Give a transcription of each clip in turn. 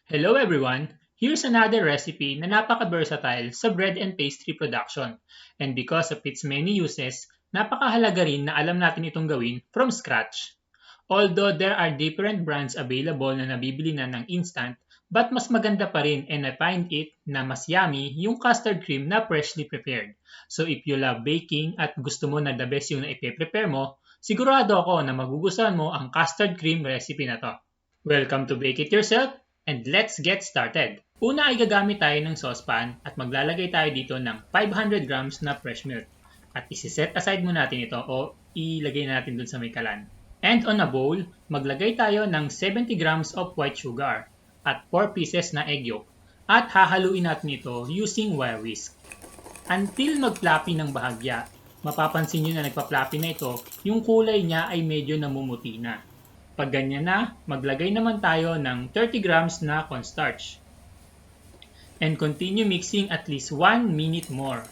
Hello everyone! Here's another recipe na napaka-versatile sa bread and pastry production. And because of its many uses, napakahalaga rin na alam natin itong gawin from scratch. Although there are different brands available na nabibili na ng instant, but mas maganda pa rin and I find it na mas yummy yung custard cream na freshly prepared. So if you love baking at gusto mo na the best yung na ipe-prepare mo, sigurado ako na magugustuhan mo ang custard cream recipe na to. Welcome to Bake It Yourself! And let's get started! Una ay gagamit tayo ng saucepan at maglalagay tayo dito ng 500 grams na fresh milk. At isi-set aside muna natin ito o ilagay natin dun sa may kalan. And on a bowl, maglagay tayo ng 70 grams of white sugar at 4 pieces na egg yolk. At hahaluin natin ito using wire whisk. Until mag-floppy ng bahagya, mapapansin nyo na nagpa-floppy na ito, yung kulay niya ay medyo namumuti na. Pag ganyan na, maglagay naman tayo ng 30 grams na cornstarch. And continue mixing at least 1 minute more.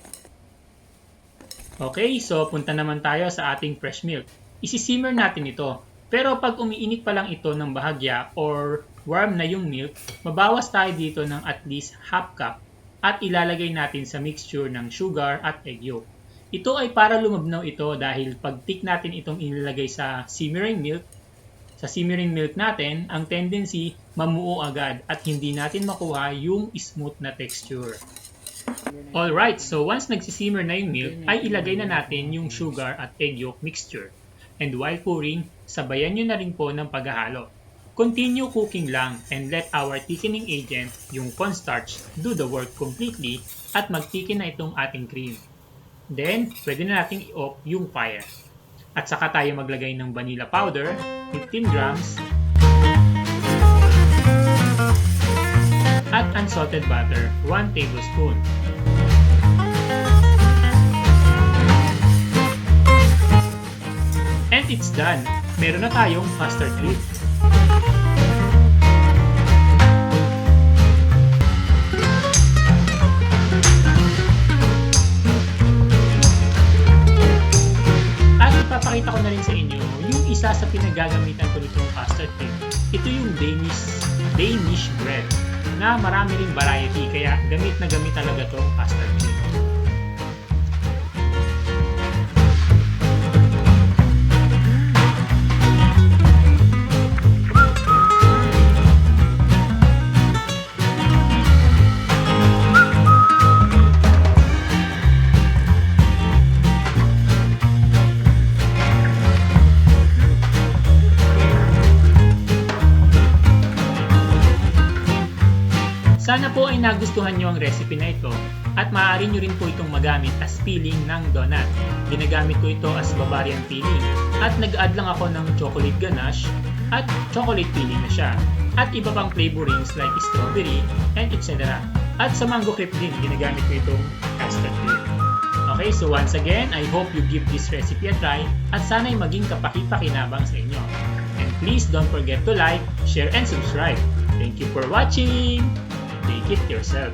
Okay, so punta naman tayo sa ating fresh milk. Isi-simmer natin ito. Pero pag umiinit pa lang ito ng bahagya or warm na yung milk, mabawas tayo dito ng at least half cup at ilalagay natin sa mixture ng sugar at egg yolk. Ito ay para lumabnaw ito dahil pag tick natin itong ilalagay sa simmering milk natin, ang tendency mamuo agad at hindi natin makuha yung smooth na texture. Alright, so once nagsisimmer na yung milk, ay ilagay na natin yung sugar at egg yolk mixture. And while pouring, sabayan nyo na rin po ng paghahalo. Continue cooking lang and let our thickening agent, yung cornstarch, do the work completely at mag-thicken na itong ating cream. Then, pwede na nating i-off yung fire. At saka tayo maglagay ng vanilla powder, 15 grams, at unsalted butter, 1 tablespoon. And it's done! Meron na tayong custard cream. Papakita ko na rin sa inyo yung isa sa pinagagamitan ko nitong custard cream. Ito yung Danish bread na marami ring variety kaya gamit na gamit talaga tong custard cream. Sana po ay nagustuhan nyo ang recipe na ito at maaari nyo rin po itong magamit as filling ng donut. Ginagamit ko ito as Bavarian filling at nag-add lang ako ng chocolate ganache at chocolate filling na siya at iba pang flavorings like strawberry and etc. At sa mango crepe din, ginagamit ko itong custard cream. Okay, so once again, I hope you give this recipe a try at sana'y maging kapaki-pakinabang sa inyo. And please don't forget to like, share, and subscribe. Thank you for watching! Bake it yourself.